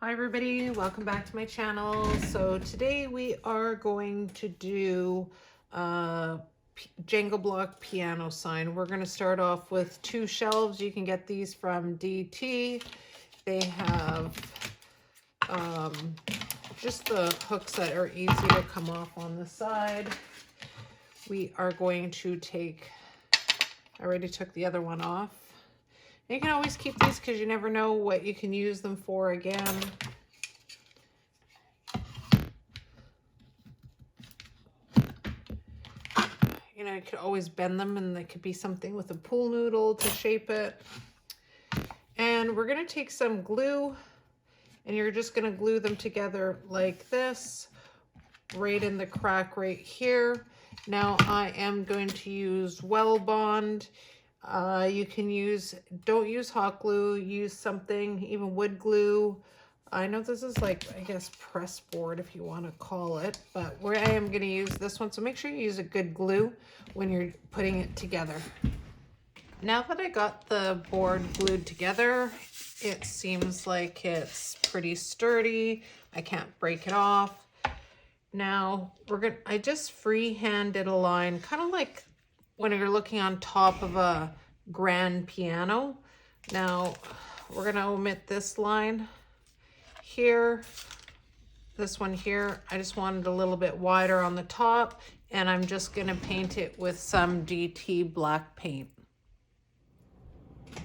Hi everybody, welcome back to my channel. So today we are going to do a Jenga Block piano sign. We're going to start off with 2 shelves. You can get these from DT. They have just the hooks that are easy to come off on the side. We are going to take, I already took the other one off. You can always keep these because you never know what you can use them for again. You know, you could always bend them and they could be something with a pool noodle to shape it. And we're going to take some glue and you're just going to glue them together like this, right in the crack right here. Now I am going to use Well Bond. You can use, don't use hot glue, use something, even wood glue. I know this is like, I guess, press board if you want to call it, but where I am going to use this one. So make sure you use a good glue when you're putting it together. Now that I got the board glued together, it seems like it's pretty sturdy. I can't break it off. Now I just freehand did a line, kind of like when you're looking on top of a grand piano. Now we're gonna omit this line here, this one here. I just wanted a little bit wider on the top, and I'm just gonna paint it with some DT black paint.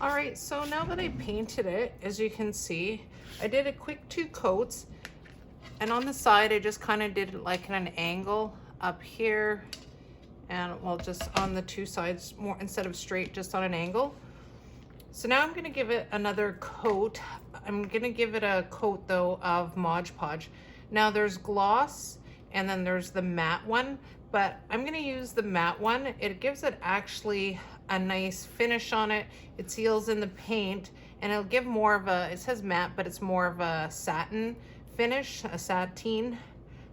All right, so now that I painted it, as you can see, I did a quick 2 coats, and on the side I just kind of did it like an angle up here, and well, just on the 2 sides, more instead of straight, just on an angle. So now I'm gonna give it another coat. I'm gonna give it a coat though of Mod Podge. Now there's gloss and then there's the matte one, but I'm gonna use the matte one. It gives it actually a nice finish on it. It seals in the paint and it'll give more of a, it says matte, but it's more of a satin finish, a sateen.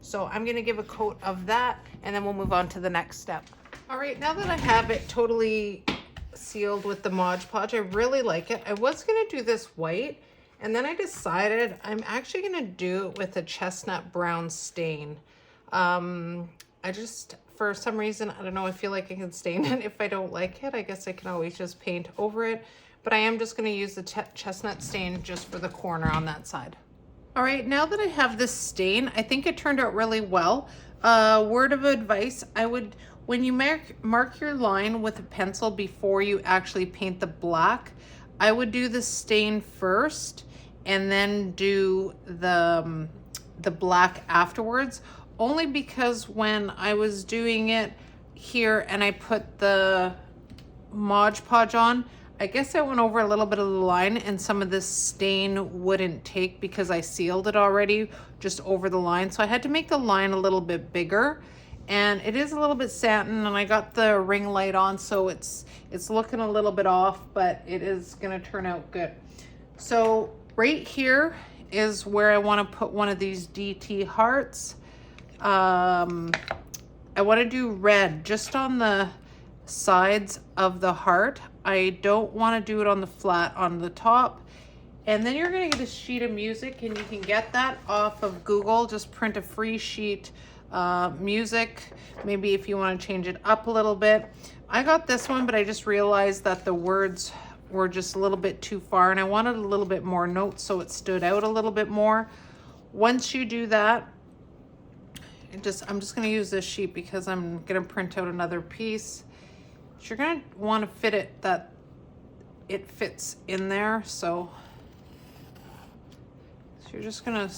So I'm gonna give a coat of that and then we'll move on to the next step. All right, now that I have it totally sealed with the Mod Podge, I really like it. I was gonna do this white and then I decided I'm actually gonna do it with a chestnut brown stain. I just, for some reason, I don't know, I feel like I can stain it if I don't like it. I guess I can always just paint over it, but I am just gonna use the chestnut stain just for the corner on that side. All right, now that I have this stain, I think it turned out really well. Word of advice, I would, when you mark your line with a pencil before you actually paint the black, I would do the stain first and then do the black afterwards, only because when I was doing it here and I put the Mod Podge on, I guess I went over a little bit of the line and some of this stain wouldn't take because I sealed it already just over the line. So I had to make the line a little bit bigger, and it is a little bit satin, and I got the ring light on, so it's looking a little bit off, but it is gonna turn out good. So right here is where I wanna put one of these DT hearts. I wanna do red just on the sides of the heart. I don't want to do it on the flat on the top. And then you're going to get a sheet of music, and you can get that off of Google. Just print a free sheet, music, maybe if you want to change it up a little bit. I got this one, but I just realized that the words were just a little bit too far, and I wanted a little bit more notes so it stood out a little bit more. Once you do that, I'm just going to use this sheet because I'm going to print out another piece. So you're going to want to fit it that it fits in there. So you're just going to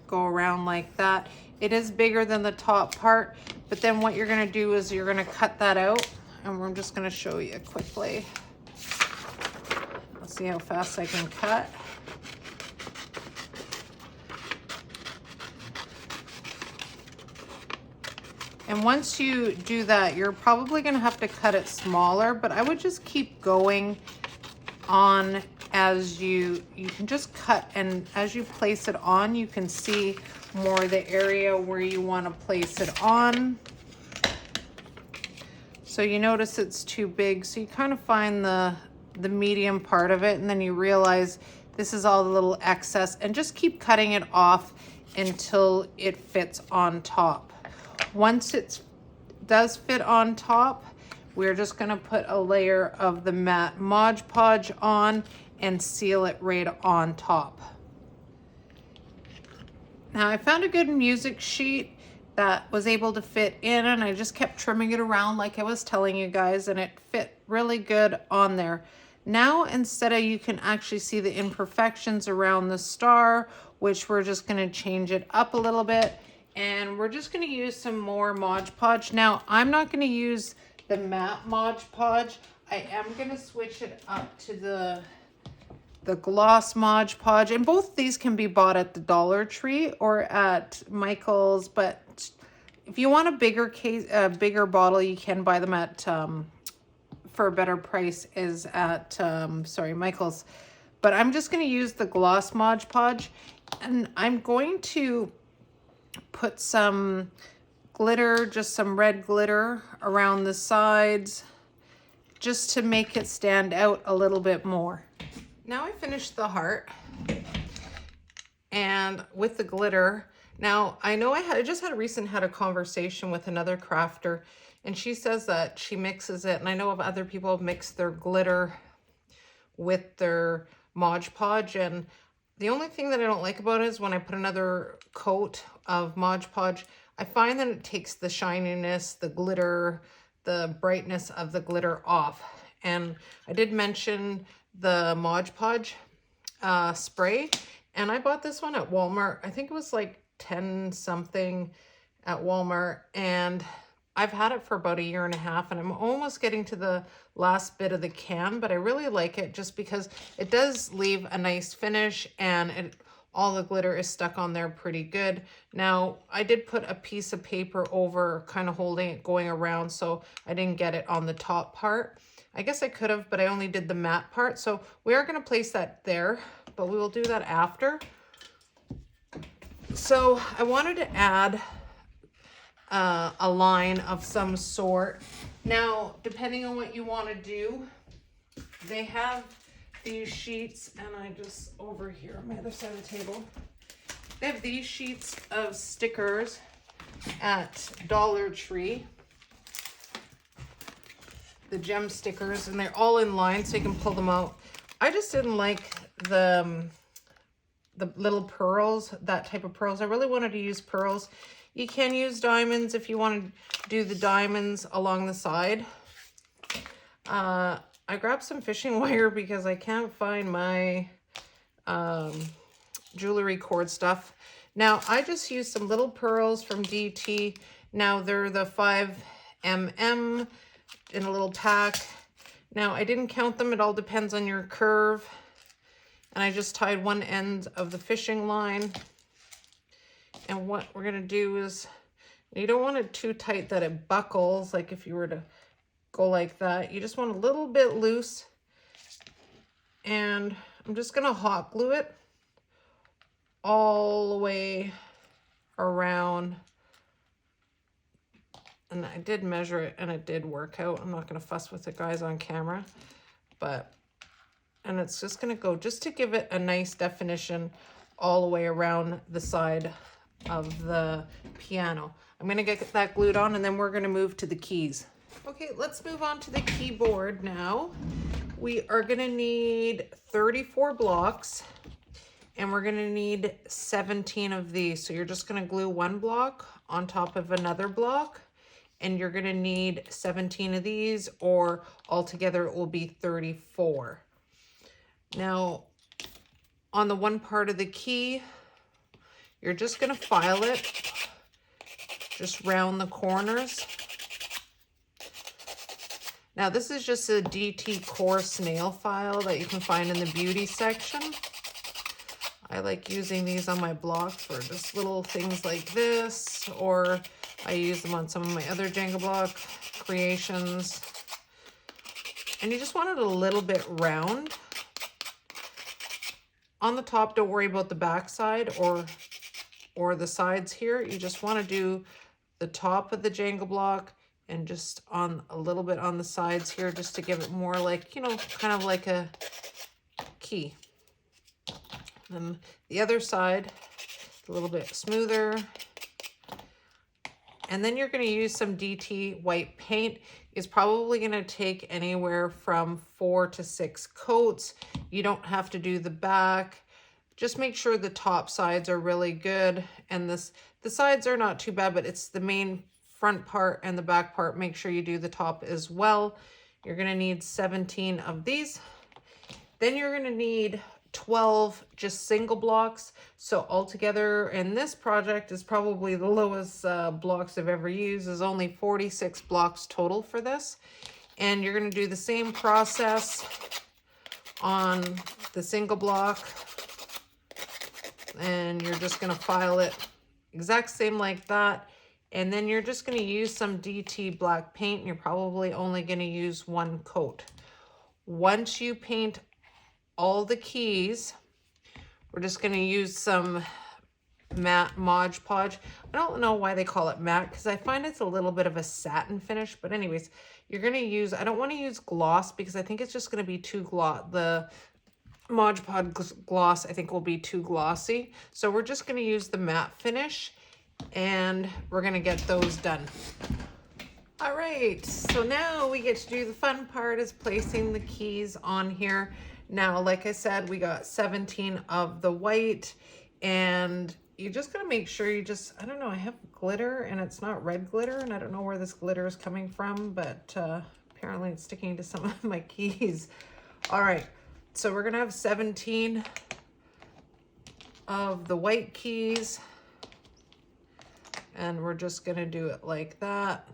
go around like that. It is bigger than the top part, but then what you're going to do is you're going to cut that out, and I'm just going to show you quickly. Let's see how fast I can cut. And once you do that, you're probably gonna have to cut it smaller, but I would just keep going on as you can just cut, and as you place it on, you can see more the area where you wanna place it on. So you notice it's too big, so you kind of find the medium part of it, and then you realize This is all the little excess, and just keep cutting it off until it fits on top. Once it does fit on top, we're just gonna put a layer of the matte Mod Podge on and seal it right on top. Now I found a good music sheet that was able to fit in, and I just kept trimming it around like I was telling you guys, and it fit really good on there. Now instead of, you can actually see the imperfections around the star, which we're just gonna change it up a little bit, and we're just gonna use some more Mod Podge. Now I'm not gonna use the matte Mod Podge. I am gonna switch it up to the gloss Mod Podge, and both these can be bought at the Dollar Tree or at Michael's, but if you want a bigger case, a bigger bottle, you can buy them at for a better price is at Michael's. But I'm just going to use the gloss Mod Podge, and I'm going to put some glitter, just some red glitter around the sides, just to make it stand out a little bit more. Now I finished the heart, and with the glitter. Now I know I just had a conversation with another crafter, and she says that she mixes it, and I know of other people have mixed their glitter with their Mod Podge, and the only thing that I don't like about it is when I put another coat of Mod Podge, I find that it takes the shininess, the glitter, the brightness of the glitter off. And I did mention the Mod Podge spray, and I bought this one at Walmart. I think it was like 10 something at Walmart, and I've had it for about 1.5 years, and I'm almost getting to the last bit of the can, but I really like it just because it does leave a nice finish, and all the glitter is stuck on there pretty good. Now I did put a piece of paper over, kind of holding it going around, so I didn't get it on the top part. I guess I could have, but I only did the matte part. So we are going to place that there, but we will do that after. So I wanted to add a line of some sort. Now, depending on what you want to do, they have these sheets, and I just, over here on my other side of the table, they have these sheets of stickers at Dollar Tree. The gem stickers, and they're all in line, so you can pull them out. I just didn't like the little pearls, that type of pearls. I really wanted to use pearls. You can use diamonds if you want to do the diamonds along the side. I grabbed some fishing wire because I can't find my jewelry cord stuff. Now I just used some little pearls from DT. Now they're the 5mm in a little pack. Now I didn't count them, it all depends on your curve. And I just tied one end of the fishing line. And what we're gonna do is, you don't want it too tight that it buckles, like if you were to go like that. You just want a little bit loose. And I'm just gonna hot glue it all the way around. And I did measure it, and it did work out. I'm not going to fuss with it, guys, on camera. And it's just going to go, just to give it a nice definition all the way around the side of the piano. I'm going to get that glued on, and then we're going to move to the keys. Okay, let's move on to the keyboard now. We are going to need 34 blocks, and we're going to need 17 of these. So you're just going to glue one block on top of another block. And you're going to need 17 of these, or altogether it will be 34. Now, on the one part of the key, you're just going to file it just round the corners. Now, this is just a Decor snail file that you can find in the beauty section. I like using these on my blocks for just little things like this, or I use them on some of my other Jenga block creations. And you just want it a little bit round. On the top, don't worry about the back side or the sides here. You just want to do the top of the Jenga block and just on a little bit on the sides here, just to give it more like, you know, kind of like a key. And the other side, a little bit smoother. And then you're going to use some DT white paint. It's probably going to take anywhere from 4 to 6 coats. You don't have to do the back. Just make sure the top sides are really good. And the sides are not too bad, but it's the main front part and the back part. Make sure you do the top as well. You're going to need 17 of these. Then you're going to need 12 just single blocks. So altogether in this project is probably the lowest blocks I've ever used, is only 46 blocks total for this. And you're going to do the same process on the single block, and you're just going to file it exact same like that. And then you're just going to use some DT black paint, and you're probably only going to use 1 coat. Once you paint all the keys, we're just going to use some matte Mod Podge. I don't know why they call it matte, because I find it's a little bit of a satin finish. But anyways, you're going to use, I don't want to use gloss because I think it's just going to be too gloss. The Mod Podge gloss I think will be too glossy. So we're just going to use the matte finish, and we're going to get those done. All right, so now we get to do the fun part, is placing the keys on here. Now, like I said, we got 17 of the white, and you just gotta make sure you just, I don't know, I have glitter and it's not red glitter, and I don't know where this glitter is coming from, but apparently it's sticking to some of my keys. All right, so we're gonna have 17 of the white keys, and we're just gonna do it like that.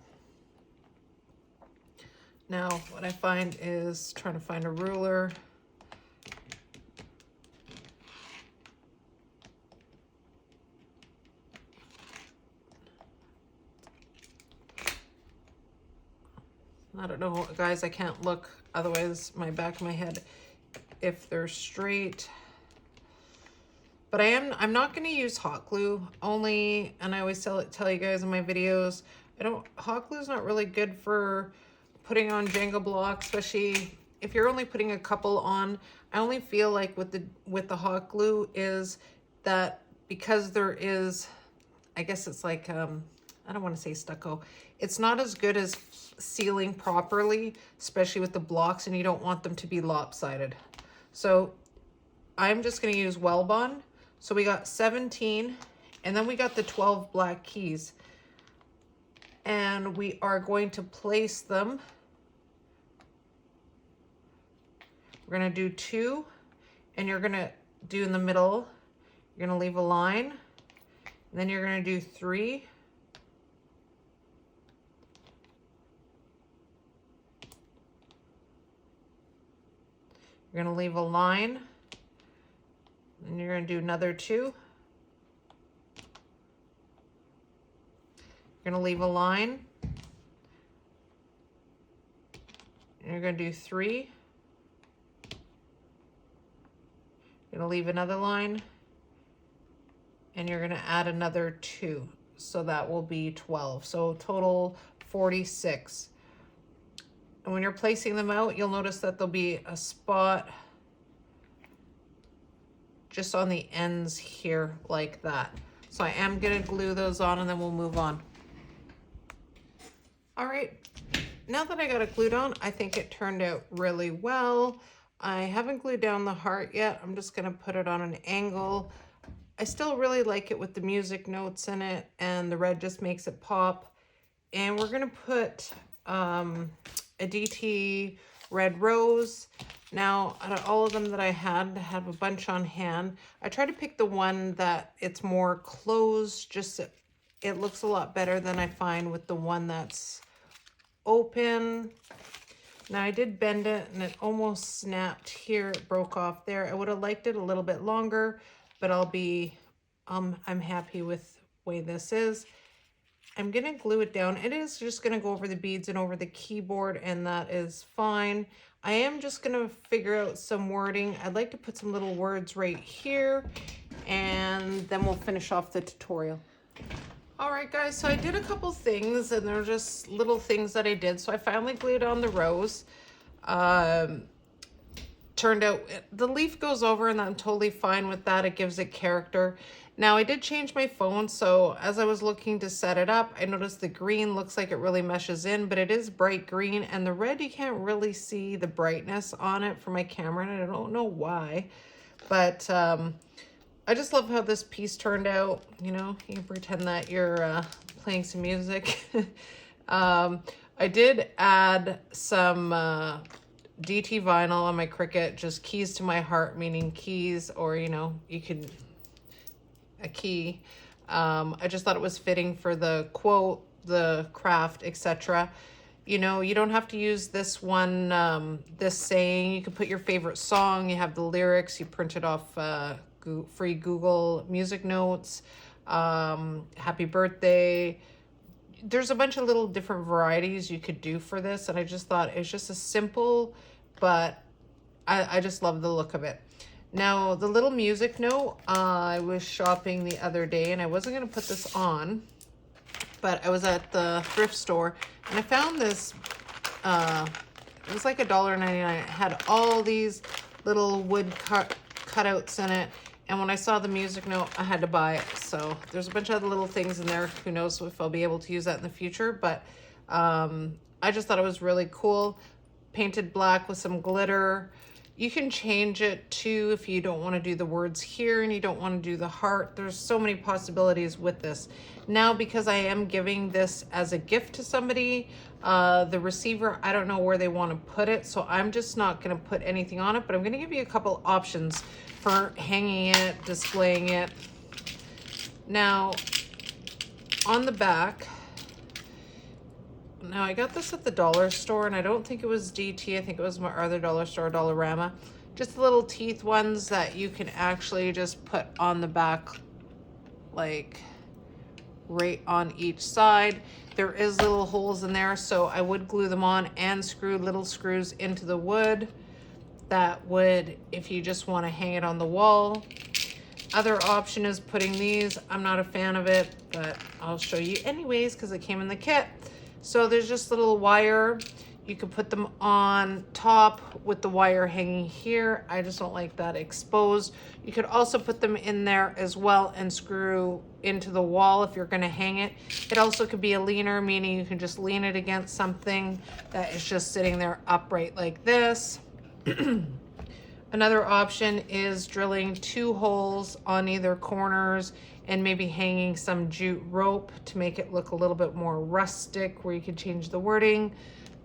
Now, what I find is trying to find a ruler. I don't know, guys, I can't look, otherwise my back of my head, if they're straight. But I'm not going to use hot glue only, and I always tell you guys in my videos, hot glue is not really good for putting on Jenga blocks, especially if you're only putting a couple on. I only feel like with the hot glue is that because there is, I guess it's like, I don't want to say stucco. It's not as good as sealing properly, especially with the blocks, and you don't want them to be lopsided. So I'm just going to use Wellbond. So we got 17, and then we got the 12 black keys. And we are going to place them. We're going to do 2, and you're going to do in the middle. You're going to leave a line, and then you're going to do 3. You're going to leave a line, and you're going to do another 2. You're going to leave a line, and you're going to do 3. You're going to leave another line, and you're going to add another 2. So that will be 12. So total 46. And when you're placing them out, you'll notice that there'll be a spot just on the ends here like that. So I am going to glue those on, and then we'll move on. All right, now that I got it glued on, I think it turned out really well. I haven't glued down the heart yet. I'm just going to put it on an angle. I still really like it with the music notes in it, and the red just makes it pop. And we're going to put a DT red rose. Now, out of all of them that I have a bunch on hand. I try to pick the one that it's more closed, just it looks a lot better than I find with the one that's open. Now, I did bend it, and it almost snapped here. It broke off there. I would have liked it a little bit longer, but I'm happy with the way this is. I'm going to glue it down. It is just going to go over the beads and over the keyboard, and that is fine. I am just going to figure out some wording. I'd like to put some little words right here, and then we'll finish off the tutorial. All right, guys, so I did a couple things, and they're just little things that I did. So I finally glued on the rose. turned out, the leaf goes over and I'm totally fine with that. It gives it character. Now I did change my phone, so as I was looking to set it up, I noticed the green looks like it really meshes in, but it is bright green, and the red, you can't really see the brightness on it for my camera, and I don't know why, but I just love how this piece turned out. You know, you can pretend that you're playing some music. I did add some DT vinyl on my Cricut, just keys to my heart, meaning keys, or, you know, you could, a key. I just thought it was fitting for the quote, the craft, etc. You know, you don't have to use this one, this saying. You can put your favorite song, you have the lyrics, you print it off free Google Music Notes, happy birthday. There's a bunch of little different varieties you could do for this, and I just thought it's just a simple, but I just love the look of it. Now, the little music note, I was shopping the other day, and I wasn't going to put this on, but I was at the thrift store, and I found this, it was like $1.99. It had all these little wood cutouts in it, and when I saw the music note, I had to buy it. So there's a bunch of other little things in there. Who knows if I'll be able to use that in the future, but I just thought it was really cool. Painted black with some glitter. You can change it too if you don't want to do the words here and you don't want to do the heart. There's so many possibilities with this. Now, because I am giving this as a gift to somebody, the receiver, I don't know where they want to put it, so I'm just not going to put anything on it, but I'm going to give you a couple options for hanging it, displaying it. Now, on the back, now I got this at the dollar store, and I don't think it was DT. I think it was my other dollar store, Dollarama. Just the little teeth ones that you can actually just put on the back, like right on each side. There is little holes in there, so I would glue them on and screw little screws into the wood. That would, if you just want to hang it on the wall. Other option is putting these. I'm not a fan of it, but I'll show you anyways because it came in the kit. So there's just little wire. You could put them on top with the wire hanging here. I just don't like that exposed. You could also put them in there as well and screw into the wall if you're going to hang it. It also could be a leaner, meaning you can just lean it against something that is just sitting there upright like this. Another option is drilling 2 holes on either corners and maybe hanging some jute rope to make it look a little bit more rustic, where you can change the wording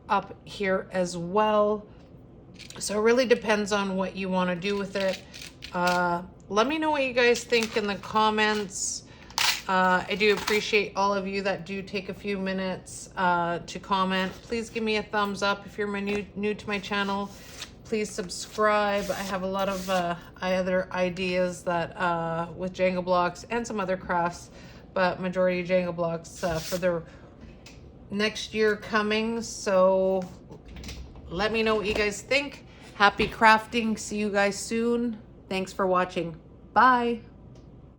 up here as well. So it really depends on what you want to do with it. Let me know what you guys think in the comments. I do appreciate all of you that do take a few minutes to comment. Please give me a thumbs up if you're new to my channel. Please subscribe. I have a lot of other ideas that with Jenga blocks and some other crafts, but majority Jenga blocks for the next year coming. So let me know what you guys think. Happy crafting. See you guys soon. Thanks for watching. Bye.